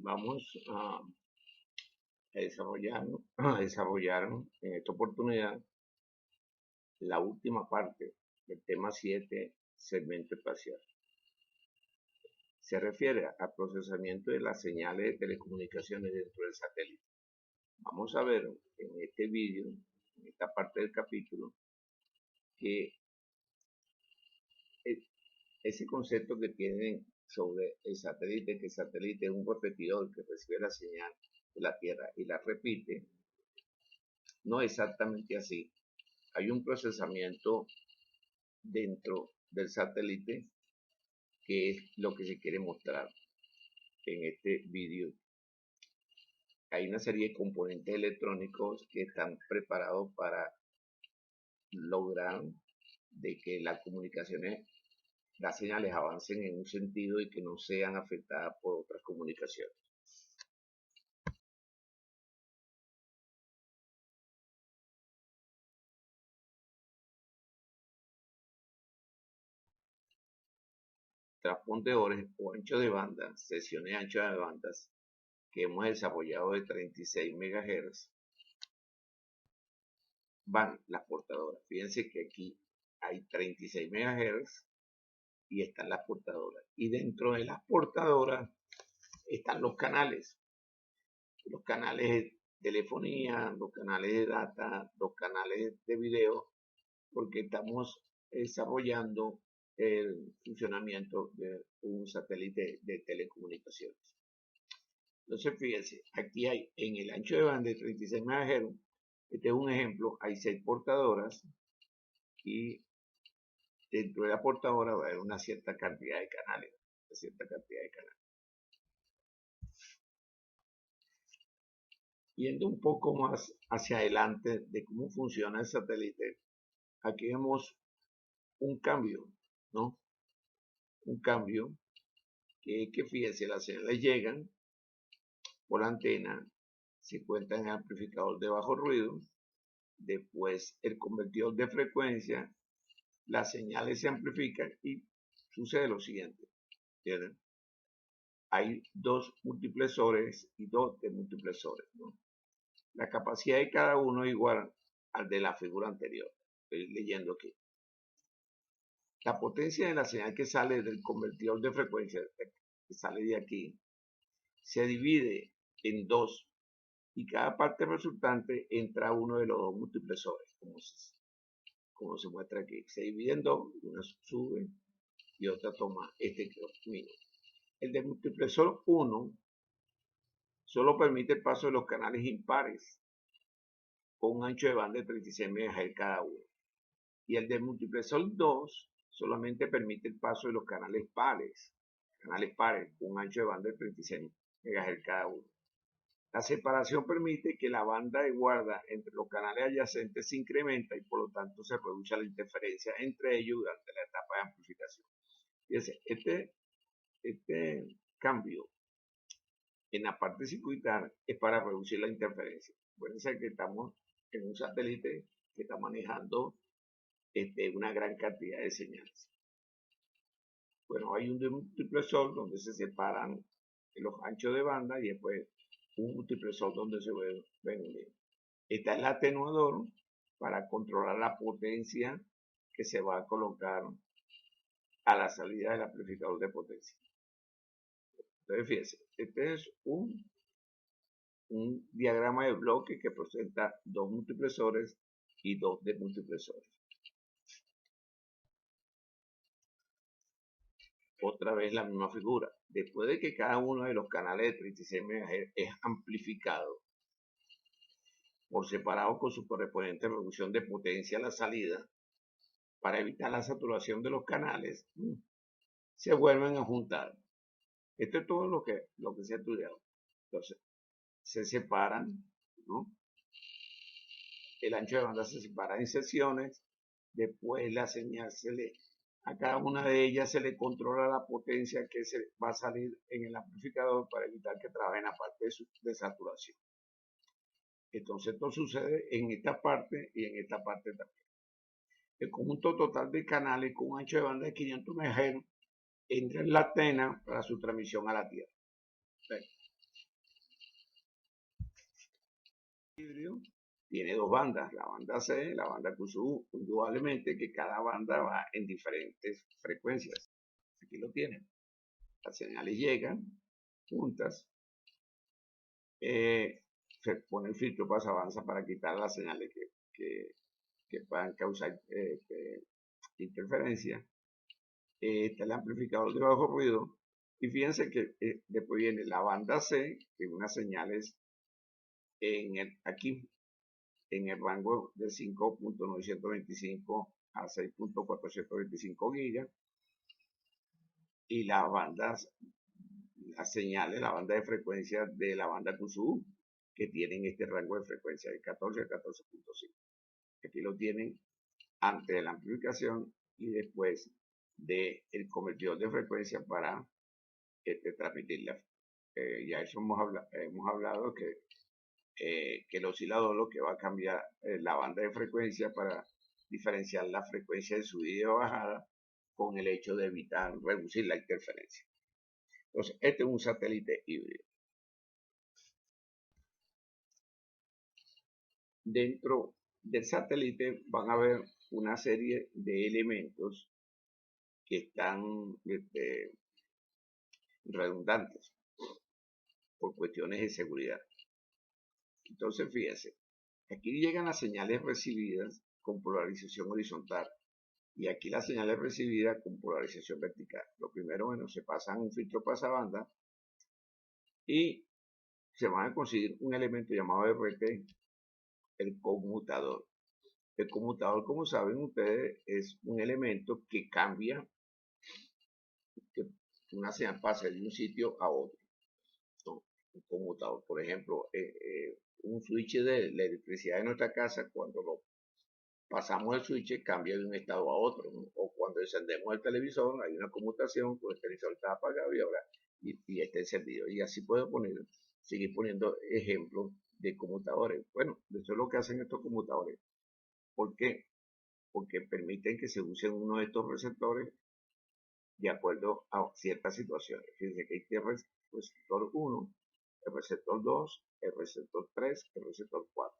vamos a desarrollar en esta oportunidad la última parte del tema 7, segmento espacial. Se refiere al procesamiento de las señales de telecomunicaciones dentro del satélite. Vamos a ver en este vídeo, en esta parte del capítulo, que ese concepto que tienen sobre el satélite, que el satélite es un repetidor que recibe la señal de la Tierra y la repite, no es exactamente así. Hay un procesamiento dentro del satélite que es lo que se quiere mostrar en este vídeo. Hay una serie de componentes electrónicos que están preparados para lograr de que las comunicaciones, las señales avancen en un sentido y que no sean afectadas por otras comunicaciones. Transpondedores o ancho de banda, sesiones anchas de bandas que hemos desarrollado de 36 MHz, van las portadoras. Fíjense que aquí hay 36 MHz y están las portadoras. Y dentro de las portadoras están los canales de telefonía, los canales de data, los canales de video, porque estamos desarrollando el funcionamiento de un satélite de telecomunicaciones. Entonces, fíjense, aquí hay en el ancho de banda de 36 MHz, este es un ejemplo, hay 6 portadoras y dentro de la portadora va a haber una cierta cantidad de canales, Yendo un poco más hacia adelante de cómo funciona el satélite, aquí vemos un cambio, ¿no? Un cambio que fíjense, las señales llegan por antena, se cuenta en el amplificador de bajo ruido, después el convertidor de frecuencia, las señales se amplifican y sucede lo siguiente, ¿entienden? Hay dos multiplexores y dos demultiplexores, ¿no? La capacidad de cada uno es igual al de la figura anterior. Estoy leyendo aquí. La potencia de la señal que sale del convertidor de frecuencia, que sale de aquí, se divide en dos y cada parte resultante entra uno de los dos multiplexores, como se muestra aquí. Se divide en dos, una sube y otra toma este camino. El de multiplexor 1 solo permite el paso de los canales impares con un ancho de banda de 36 MHz cada uno. Y el de multiplexor 2 solamente permite el paso de los canales pares con un ancho de banda de 36 MHz cada uno. La separación permite que la banda de guarda entre los canales adyacentes se incrementa y por lo tanto se reduce la interferencia entre ellos durante la etapa de amplificación. Fíjense, este cambio en la parte circuital es para reducir la interferencia. Puede ser que estamos en un satélite que está manejando una gran cantidad de señales. Bueno, hay un multiplexor donde se separan los anchos de banda y después un multiplexor donde se ven unidos. Está el atenuador para controlar la potencia que se va a colocar a la salida del amplificador de potencia. Entonces, fíjense, este es un diagrama de bloque que presenta dos multiplexores y dos demultiplexores. Otra vez la misma figura. Después de que cada uno de los canales de 36 MHz es amplificado por separado con su correspondiente reducción de potencia a la salida, para evitar la saturación de los canales, se vuelven a juntar. Esto es todo lo que se ha estudiado. Entonces, se separan, ¿no? El ancho de banda se separa en secciones, después la señal a cada una de ellas se le controla la potencia que se va a salir en el amplificador para evitar que trabaje en la parte de saturación. Entonces esto sucede en esta parte y en esta parte también. El conjunto total de canales con un ancho de banda de 500 MHz entra en la antena para su transmisión a la Tierra. híbrido tiene dos bandas, la banda C, la banda QSU, indudablemente que cada banda va en diferentes frecuencias. Aquí lo tienen. Las señales llegan juntas, se pone el filtro pasavanza para quitar las señales que puedan causar interferencia. Está el amplificador de bajo ruido. Y fíjense que después viene la banda C, que unas señales aquí en el rango de 5.925 a 6.425 gigas. Y las señales, la banda de frecuencia de la banda QSU, que tienen este rango de frecuencia de 14 a 14.5. Aquí lo tienen antes de la amplificación y después del convertidor de frecuencia para transmitirla. Ya eso hemos hablado que el oscilador lo que va a cambiar la banda de frecuencia para diferenciar la frecuencia de subida y de bajada con el hecho de evitar, reducir la interferencia. Entonces, este es un satélite híbrido. Dentro del satélite van a ver una serie de elementos que están redundantes por cuestiones de seguridad. Entonces, fíjense, aquí llegan las señales recibidas con polarización horizontal y aquí las señales recibidas con polarización vertical. Lo primero, bueno, se pasan un filtro pasabanda y se van a conseguir un elemento llamado RT, el conmutador. El conmutador, como saben ustedes, es un elemento que cambia, que una señal pasa de un sitio a otro. ¿No? Un conmutador, por ejemplo, un switch de la electricidad de nuestra casa, cuando lo pasamos el switch, cambia de un estado a otro. ¿No? O cuando encendemos el televisor, hay una conmutación, pues el televisor está apagado y ahora y está encendido. Y así puedo seguir poniendo ejemplos de conmutadores. Bueno, eso es lo que hacen estos conmutadores. ¿Por qué? Porque permiten que se usen uno de estos receptores de acuerdo a ciertas situaciones. Fíjense que hay el receptor 1, el receptor 2, el receptor 3, el receptor 4.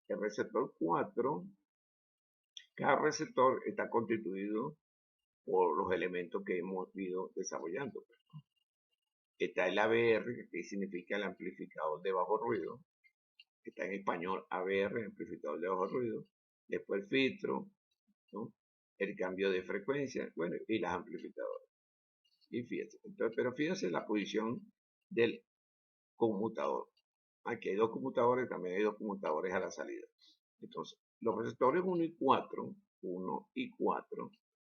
El receptor 4, cada receptor está constituido por los elementos que hemos ido desarrollando. Está el ABR, que significa el amplificador de bajo ruido. Está en español ABR, amplificador de bajo ruido. Después el filtro, ¿no? El cambio de frecuencia, bueno, y las amplificadoras. Y fíjense, entonces, pero fíjense la posición del conmutador. Aquí hay dos conmutadores, también hay dos conmutadores a la salida. Entonces, los receptores 1 y 4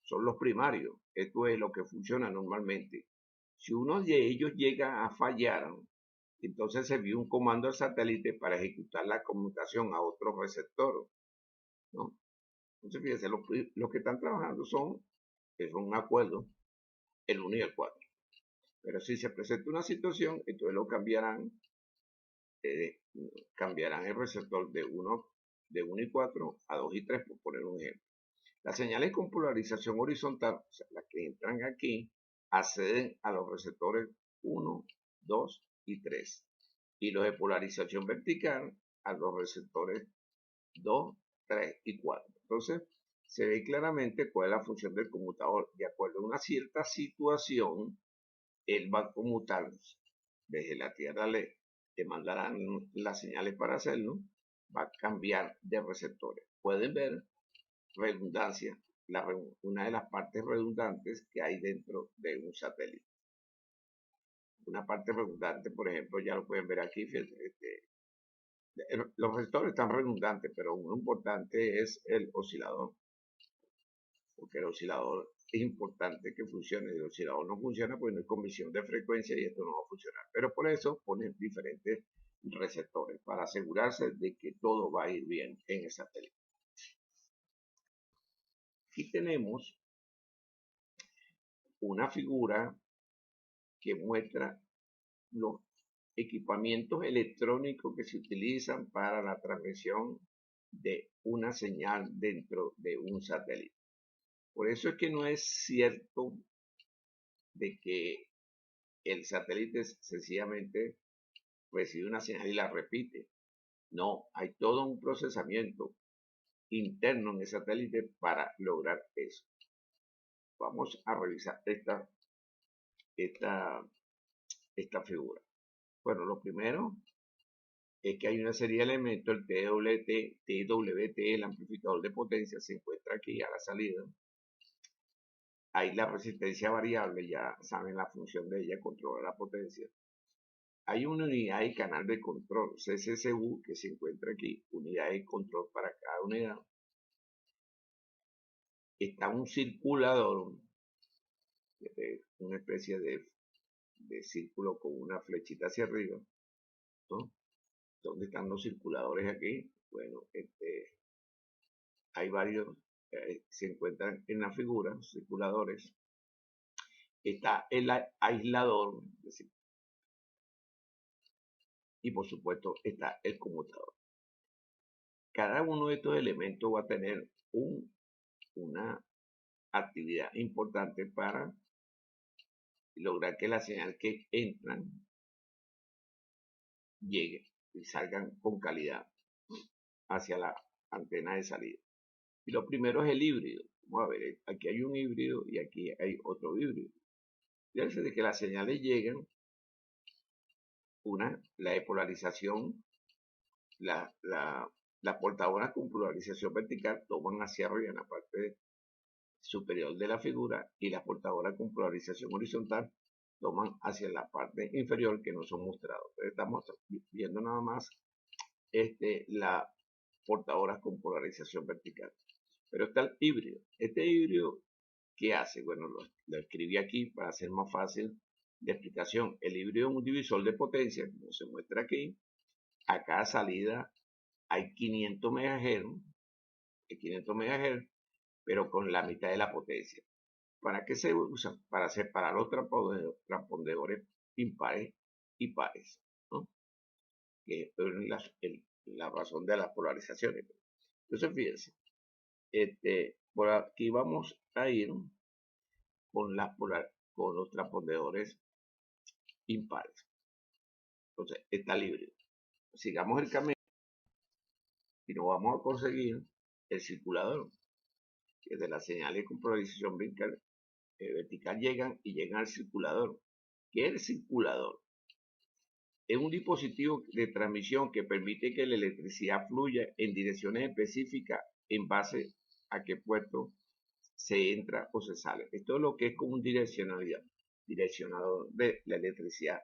son los primarios. Esto es lo que funciona normalmente. Si uno de ellos llega a fallar, entonces se envía un comando al satélite para ejecutar la conmutación a otro receptor, ¿no? Entonces, fíjense, los que están trabajando es un acuerdo, el 1 y el 4. Pero si se presenta una situación, entonces lo cambiarán el receptor de 1 y 4 a 2 y 3, por poner un ejemplo. Las señales con polarización horizontal, o sea, las que entran aquí, acceden a los receptores 1, 2 y 3. Y los de polarización vertical a los receptores 2, 3 y 4. Entonces, se ve claramente cuál es la función del conmutador. De acuerdo a una cierta situación, él va a conmutar desde la Tierra, le mandarán las señales para hacerlo, va a cambiar de receptores. Pueden ver redundancia, una de las partes redundantes que hay dentro de un satélite. Una parte redundante, por ejemplo, ya lo pueden ver aquí, los receptores están redundantes, pero uno importante es el oscilador, porque el oscilador es importante que funcione. El oscilador no funciona porque no hay conversión de frecuencia y esto no va a funcionar. Pero por eso ponen diferentes receptores para asegurarse de que todo va a ir bien en el satélite. Aquí tenemos una figura que muestra los equipamientos electrónicos que se utilizan para la transmisión de una señal dentro de un satélite. Por eso es que no es cierto de que el satélite sencillamente recibe una señal y la repite. No, hay todo un procesamiento interno en el satélite para lograr eso. Vamos a revisar esta, esta figura. Bueno, lo primero es que hay una serie de elementos, el TWT, el amplificador de potencia, se encuentra aquí a la salida. Hay la resistencia variable, ya saben la función de ella, controlar la potencia. Hay una unidad y canal de control, CCCU, que se encuentra aquí, unidad de control para cada unidad. Está un circulador, una especie de círculo con una flechita hacia arriba, ¿no? ¿Dónde están los circuladores aquí? Bueno, hay varios, se encuentran en la figura, circuladores. Está el aislador, y por supuesto está el conmutador. Cada uno de estos elementos va a tener una actividad importante para lograr que la señal que entran llegue y salgan con calidad hacia la antena de salida. Y lo primero es el híbrido. Vamos a ver, aquí hay un híbrido y aquí hay otro híbrido. Fíjense de que las señales llegan, la de polarización, la portadora con polarización vertical toman hacia arriba en la parte superior de la figura y la portadora con polarización horizontal toman hacia la parte inferior que no son mostrados. Entonces estamos viendo nada más la portadora con polarización vertical. Pero está el híbrido. Este híbrido, ¿qué hace? Bueno, lo escribí aquí para hacer más fácil de explicación. El híbrido es un divisor de potencia, como se muestra aquí. A cada salida hay 500 MHz, pero con la mitad de la potencia. ¿Para qué se usa? Para separar los transpondedores impares y pares, ¿no? Que es la razón de las polarizaciones. Entonces, fíjense, por aquí vamos a ir con los transpondedores impares. Entonces, está libre. Sigamos el camino y nos vamos a conseguir el circulador, que de las señales con polarización vertical llegan al circulador. ¿Qué es el circulador? Es un dispositivo de transmisión que permite que la electricidad fluya en direcciones específicas en base a qué puerto se entra o se sale. Esto es lo que es como un direccionador de la electricidad.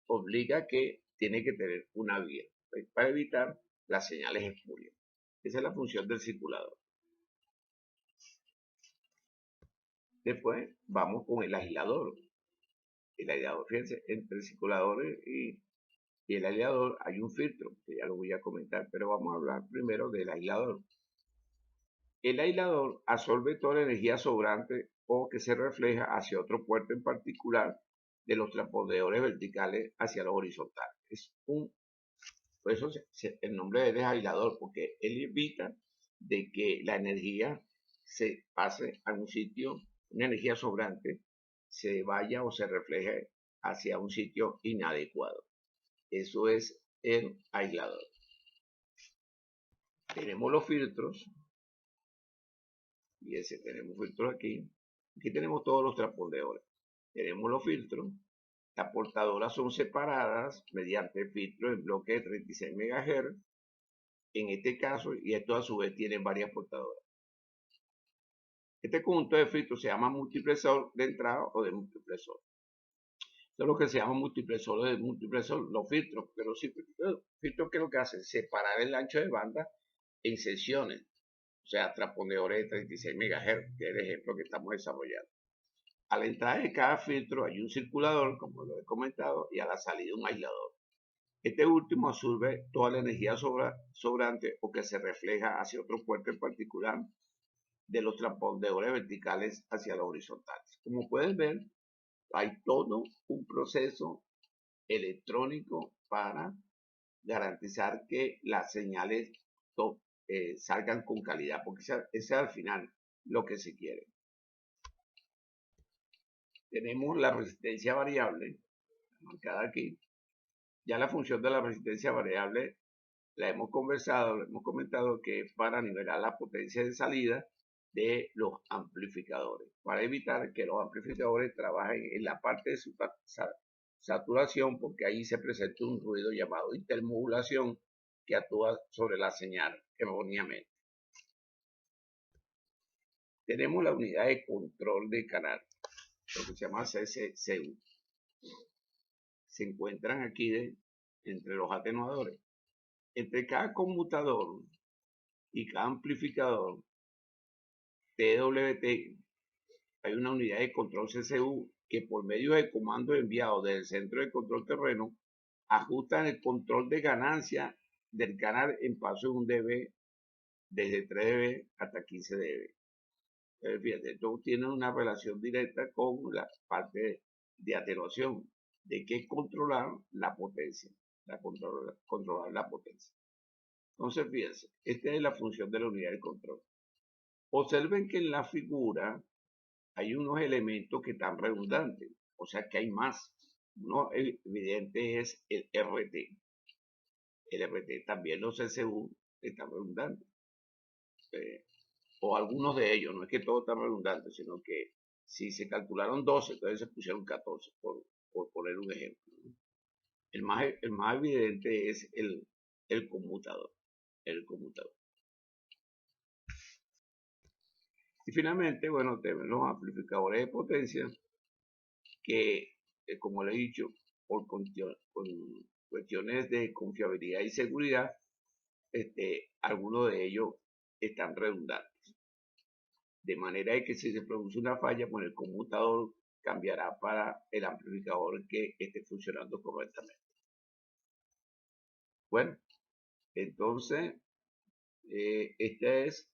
Obliga que tiene que tener una vía para evitar las señales espurias. Esa es la función del circulador. Después vamos con el aislador. El aislador, fíjense, entre el circulador y el aislador hay un filtro, que ya lo voy a comentar, pero vamos a hablar primero del aislador. El aislador absorbe toda la energía sobrante o que se refleja hacia otro puerto en particular de los transpondedores verticales hacia los horizontales. Por eso el nombre de él es aislador, porque él evita de que la energía se pase a un sitio, una energía sobrante, se vaya o se refleje hacia un sitio inadecuado. Eso es el aislador. Tenemos los filtros. Fíjense, tenemos filtros aquí. Aquí tenemos todos los transpondedores. Tenemos los filtros. Las portadoras son separadas mediante filtros en bloque de 36 MHz. En este caso, y esto a su vez tienen varias portadoras. Este conjunto de filtros se llama multiplexor de entrada o de multiplexor. Esto es lo que se llama multiplexor de multiplexor, los filtros. Pero los filtros, ¿qué es lo que hacen? Separar el ancho de banda en secciones. O sea, transpondedores de 36 MHz, que es el ejemplo que estamos desarrollando. A la entrada de cada filtro hay un circulador, como lo he comentado, y a la salida un aislador. Este último absorbe toda la energía sobrante o que se refleja hacia otro puerto en particular de los transpondedores verticales hacia los horizontales. Como pueden ver, hay todo un proceso electrónico para garantizar que las señales salgan con calidad, porque ese es al final lo que se quiere. Tenemos la resistencia variable, marcada aquí, Ya la función de la resistencia variable la hemos conversado, hemos comentado que es para nivelar la potencia de salida de los amplificadores, para evitar que los amplificadores trabajen en la parte de su saturación, porque ahí se presenta un ruido llamado intermodulación que actúa sobre la señal erróneamente. Tenemos la unidad de control de canal, lo que se llama CCU. Se encuentran aquí entre los atenuadores. Entre cada conmutador y cada amplificador TWT hay una unidad de control CCU que por medio de comandos enviados desde el centro de control terreno ajustan el control de ganancia del canal en paso de 1 dB desde 3 dB hasta 15 dB. Fíjate, esto tiene una relación directa con la parte de atenuación, de que controlar la potencia, controlar la potencia. Entonces, fíjense, esta es la función de la unidad de control. Observen que en la figura hay unos elementos que están redundantes, o sea que hay más. Uno evidente es el RT. El RT también los CCU están redundantes. O algunos de ellos, no es que todos están redundantes, sino que si se calcularon 12, entonces se pusieron 14, por poner un ejemplo. El más evidente es el conmutador. El conmutador. Y finalmente, bueno, tenemos los amplificadores de potencia que, como le he dicho, por cuestiones de confiabilidad y seguridad, algunos de ellos están redundantes. De manera que si se produce una falla, pues el conmutador cambiará para el amplificador que esté funcionando correctamente. Bueno, entonces, esta es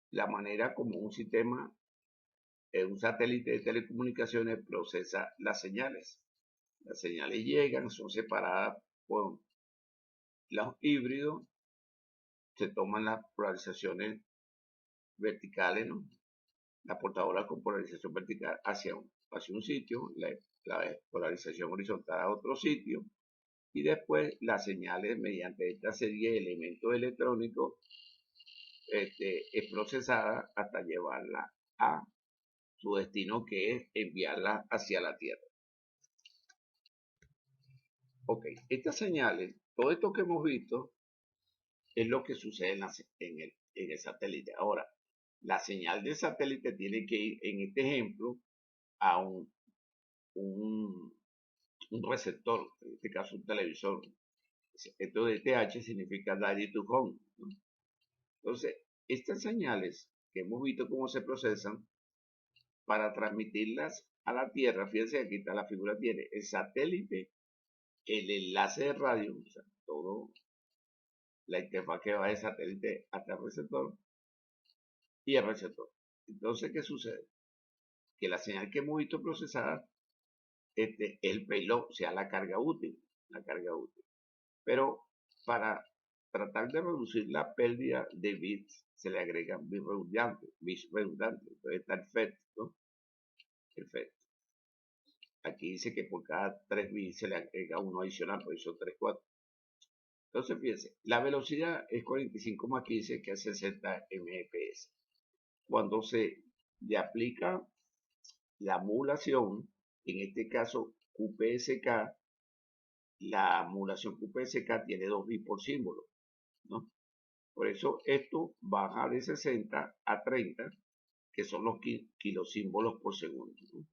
la manera como un sistema, un satélite de telecomunicaciones procesa las señales. Las señales llegan, son separadas por los híbridos, se toman las polarizaciones verticales, ¿no? La portadora con polarización vertical hacia un sitio, la polarización horizontal a otro sitio, y después las señales mediante esta serie de elementos electrónicos es procesada hasta llevarla a su destino, que es enviarla hacia la Tierra. Ok, estas señales, todo esto que hemos visto, es lo que sucede en el satélite. Ahora, la señal del satélite tiene que ir, en este ejemplo, a un receptor, en este caso un televisor. Esto de TH significa Daddy to Home, ¿no? Entonces, estas señales que hemos visto cómo se procesan, para transmitirlas a la Tierra, fíjense, aquí está la figura, tiene el satélite, el enlace de radio, o sea, todo la interfaz que va del satélite hasta el receptor y el receptor. Entonces, ¿qué sucede? Que la señal que hemos visto procesada, el payload, o sea, la carga útil, Pero para tratar de reducir la pérdida de bits, se le agregan bits redundantes. Entonces está el FET, ¿no? El FET. Aquí dice que por cada 3 bits se le agrega uno adicional, por eso 3, 4. Entonces, fíjense, la velocidad es 45 más 15, que es 60 Mbps. Cuando se le aplica la modulación, en este caso QPSK, la modulación QPSK tiene 2 bits por símbolo, ¿no? Por eso esto baja de 60 a 30, que son los kilosímbolos por segundo, ¿no?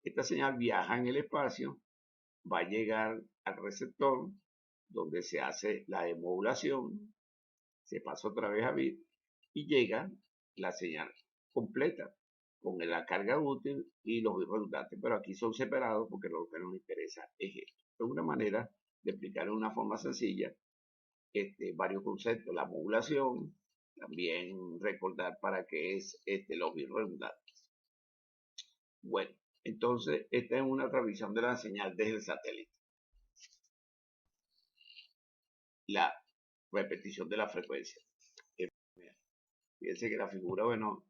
Esta señal viaja en el espacio, va a llegar al receptor, donde se hace la demodulación, se pasa otra vez a bit y llega la señal completa con la carga útil y los bits redundantes, pero aquí son separados porque lo que nos interesa es esto. Es una manera de explicar de una forma sencilla varios conceptos, la modulación, también recordar para qué es los bits redundantes. Bueno, entonces esta es una transmisión de la señal desde el satélite. La repetición de la frecuencia. Fíjense que la figura, bueno,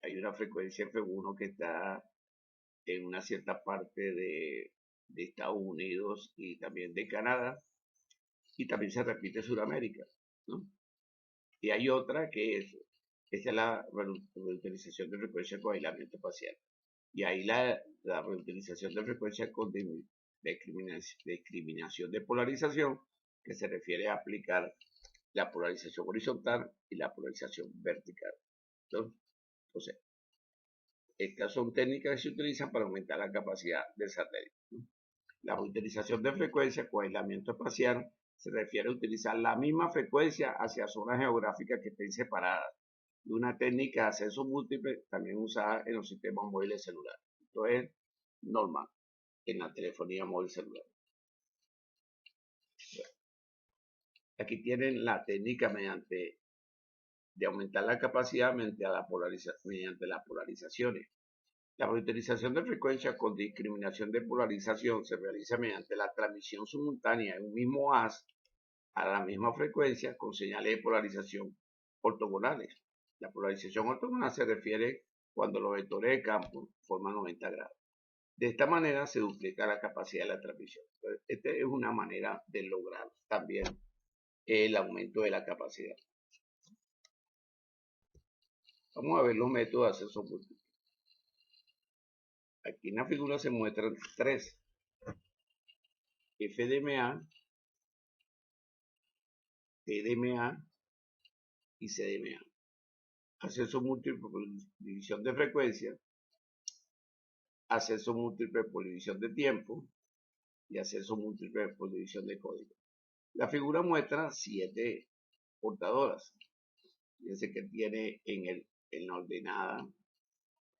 hay una frecuencia F1 que está en una cierta parte de Estados Unidos y también de Canadá, y también se repite en Sudamérica, ¿no? Y hay otra que esta es la reutilización de frecuencia con aislamiento espacial. Y ahí la reutilización de frecuencia con discriminación de polarización, que se refiere a aplicar la polarización horizontal y la polarización vertical. Entonces, estas son técnicas que se utilizan para aumentar la capacidad del satélite. La utilización de frecuencia con aislamiento espacial se refiere a utilizar la misma frecuencia hacia zonas geográficas que estén separadas, y una técnica de acceso múltiple también usada en los sistemas móviles celulares. Esto es normal en la telefonía móvil celular. Aquí tienen la técnica de aumentar la capacidad mediante las polarizaciones. La reutilización de frecuencia con discriminación de polarización se realiza mediante la transmisión simultánea de un mismo haz a la misma frecuencia con señales de polarización ortogonales. La polarización ortogonal se refiere cuando los vectores de campo forman 90 grados. De esta manera se duplica la capacidad de la transmisión. Esta es una manera de lograr también el aumento de la capacidad. Vamos a ver los métodos de acceso múltiple. Aquí en la figura se muestran tres: FDMA, TDMA y CDMA. Acceso múltiple por división de frecuencia, acceso múltiple por división de tiempo y acceso múltiple por división de código. La figura muestra 7 portadoras. Fíjense que tiene en la ordenada,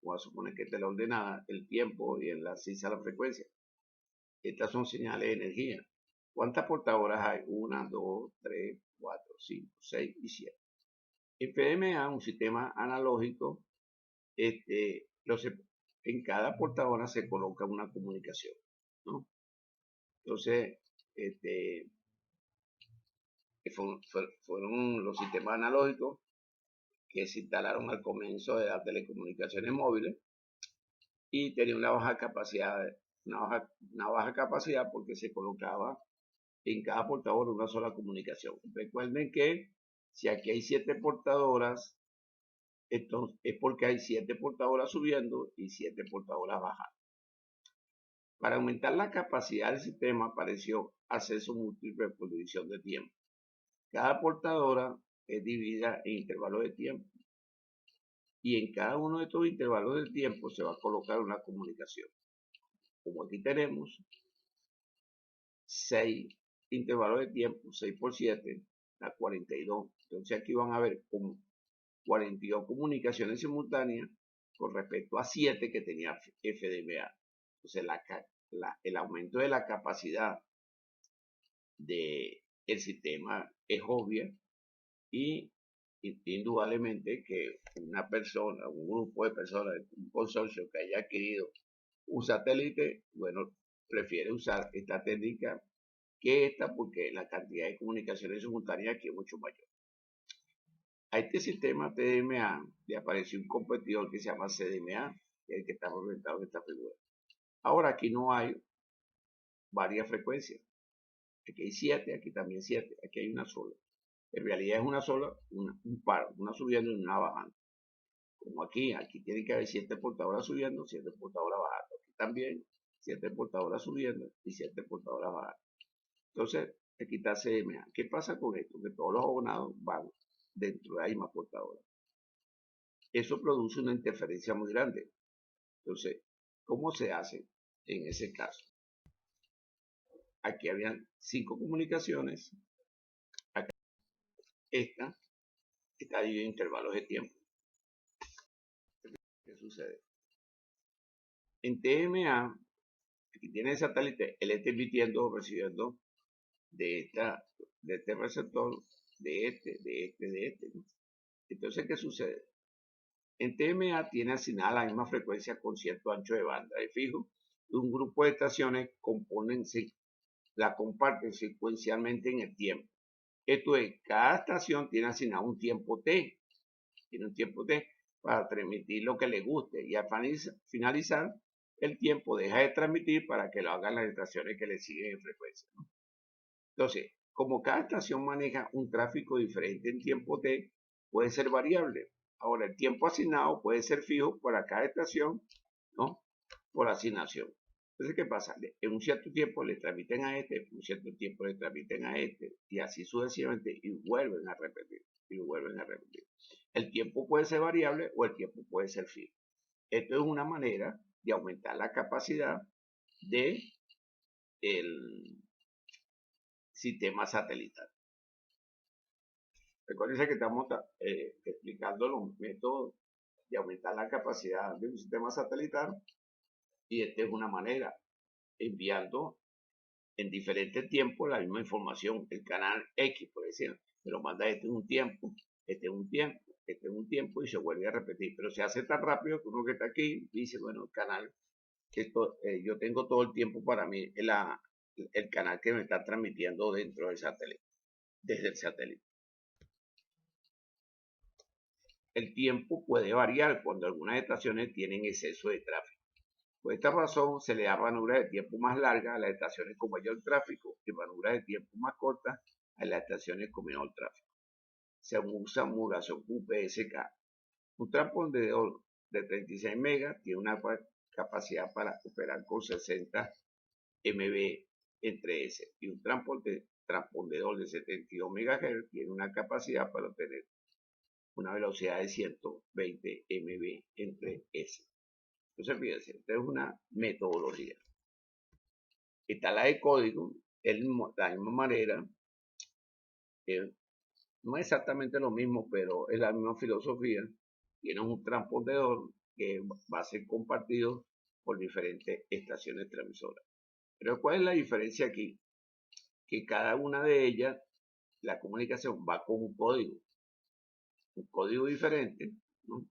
voy a suponer que esta es la ordenada, el tiempo, y en la sisa la frecuencia. Estas son señales de energía. ¿Cuántas portadoras hay? 1, 2, 3, 4, 5, 6 y 7. En FDMA, un sistema analógico, en cada portadora se coloca una comunicación, ¿no? Entonces, fueron los sistemas analógicos que se instalaron al comienzo de las telecomunicaciones móviles y tenía una baja capacidad, porque se colocaba en cada portador una sola comunicación. Recuerden que si aquí hay 7 portadoras, entonces es porque hay 7 portadoras subiendo y 7 portadoras bajando. Para aumentar la capacidad del sistema apareció acceso múltiple por división de tiempo. Cada portadora es dividida en intervalos de tiempo, y en cada uno de estos intervalos de tiempo se va a colocar una comunicación. Como aquí tenemos 6 intervalos de tiempo, 6 por 7 da 42. Entonces aquí van a ver como 42 comunicaciones simultáneas con respecto a 7 que tenía FDMA. Entonces el aumento de la capacidad del sistema es obvia, y indudablemente que una persona, un grupo de personas, un consorcio que haya adquirido un satélite, bueno, prefiere usar esta técnica que esta, porque la cantidad de comunicaciones simultáneas aquí es mucho mayor. A este sistema TDMA le apareció un competidor que se llama CDMA, que es el que está representado en esta figura. Ahora aquí no hay varias frecuencias. Aquí hay 7, aquí también 7, aquí hay una sola. En realidad es una sola, un par, una subiendo y una bajando. Como aquí tiene que haber 7 portadoras subiendo, 7 portadoras bajando. Aquí también 7 portadoras subiendo y 7 portadoras bajando. Entonces, aquí está CMA. ¿Qué pasa con esto? Que todos los abonados van dentro de la misma portadora. Eso produce una interferencia muy grande. Entonces, ¿cómo se hace en ese caso? Aquí habían 5 comunicaciones. Acá, esta está dividida en intervalos de tiempo. ¿Qué sucede? En TMA, aquí tiene el satélite, él está emitiendo o recibiendo de este receptor, de este. Entonces, ¿qué sucede? En TMA tiene asignada la misma frecuencia con cierto ancho de banda de fijo, y un grupo de estaciones la comparten secuencialmente en el tiempo. Esto es, cada estación tiene asignado un tiempo T, para transmitir lo que le guste, y al finalizar el tiempo deja de transmitir para que lo hagan las estaciones que le siguen en frecuencia, ¿no? Entonces, como cada estación maneja un tráfico diferente en tiempo t, puede ser variable. Ahora, el tiempo asignado puede ser fijo para cada estación, ¿no? Por asignación. Entonces, ¿qué pasa? En un cierto tiempo le transmiten a este, en un cierto tiempo le transmiten a este, y así sucesivamente, y vuelven a repetir, y vuelven a repetir. El tiempo puede ser variable o el tiempo puede ser fijo. Esto es una manera de aumentar la capacidad del sistema satelital. Recuerden que estamos explicando los métodos de aumentar la capacidad de un sistema satelital, y esta es una manera, enviando en diferentes tiempos la misma información. El canal X, por ejemplo, me lo manda este en un tiempo, este en un tiempo, este en un tiempo, y se vuelve a repetir. Pero se hace tan rápido que uno que está aquí dice, bueno, el canal, yo tengo todo el tiempo para mí, el canal que me está transmitiendo dentro del satélite, desde el satélite. El tiempo puede variar cuando algunas estaciones tienen exceso de tráfico. Por esta razón, se le da ranuras de tiempo más largas a las estaciones con mayor tráfico y ranuras de tiempo más cortas a las estaciones con menor tráfico. Se usa modulación UPSK. Un transpondedor de 36 megas tiene una capacidad para operar con 60 MB entre S, y un transpondedor de 72 MHz tiene una capacidad para obtener una velocidad de 120 MB entre S. Entonces, fíjense, esta es una metodología. Está la de código, es la misma manera, no es exactamente lo mismo, pero es la misma filosofía. Tienes un transpondedor que va a ser compartido por diferentes estaciones transmisoras. Pero ¿cuál es la diferencia aquí? Que cada una de ellas, la comunicación va con un código diferente, ¿no?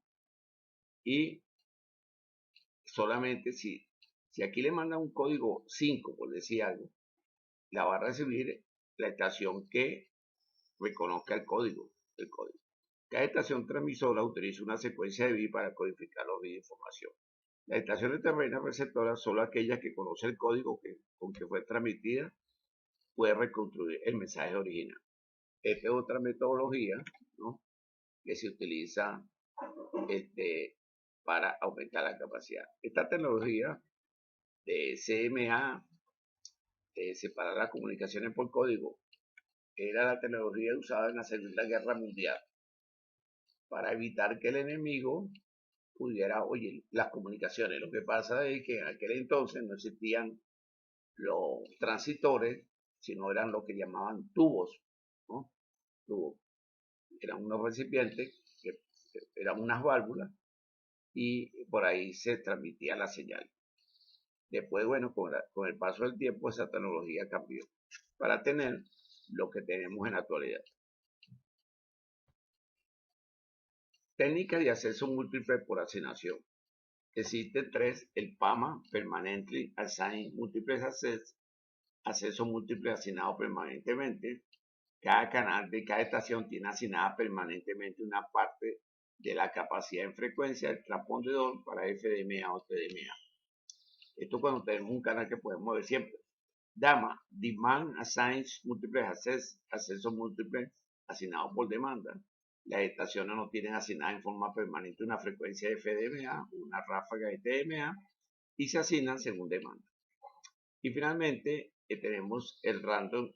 Y solamente si aquí le mandan un código 5, por decir algo, la va a recibir la estación que reconozca el código. Cada estación transmisora utiliza una secuencia de bits para codificar los bits de información. Las estaciones terrenas receptoras, solo aquellas que conocen el código con que fue transmitida, puede reconstruir el mensaje original. Esta es otra metodología, ¿no?, que se utiliza para aumentar la capacidad. Esta tecnología de CMA, de separar las comunicaciones por código, era la tecnología usada en la Segunda Guerra Mundial para evitar que el enemigo pudiera oír las comunicaciones. Lo que pasa es que en aquel entonces no existían los transistores, sino eran lo que llamaban tubos, ¿no? Tubos. Eran unos recipientes, que eran unas válvulas, y por ahí se transmitía la señal. Después, bueno, con el paso del tiempo esa tecnología cambió para tener lo que tenemos en la actualidad. Técnicas de acceso múltiple por asignación. Existen tres: el PAMA, Permanently Assigned Multiple Access, acceso múltiple asignado permanentemente. Cada canal de cada estación tiene asignada permanentemente una parte de la capacidad en frecuencia del transpondedor para FDMA o TDMA. Esto cuando tenemos un canal que podemos ver siempre. DAMA, Demand Assigned Multiple Access, acceso múltiple asignado por demanda. Las estaciones no tienen asignada en forma permanente una frecuencia de FDMA o una ráfaga de TDMA y se asignan según demanda. Y finalmente tenemos el Random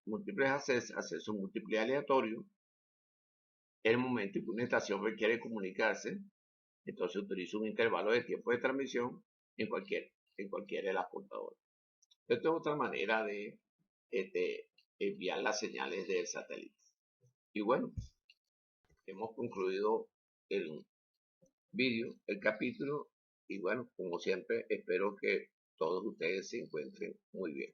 Multiple Access, acceso múltiple aleatorio. En el momento en que una estación requiere comunicarse, entonces utiliza un intervalo de tiempo de transmisión en cualquiera de las portadoras. Esta es otra manera de enviar las señales del satélite. Y bueno, hemos concluido el vídeo, el capítulo, y bueno, como siempre, espero que todos ustedes se encuentren muy bien.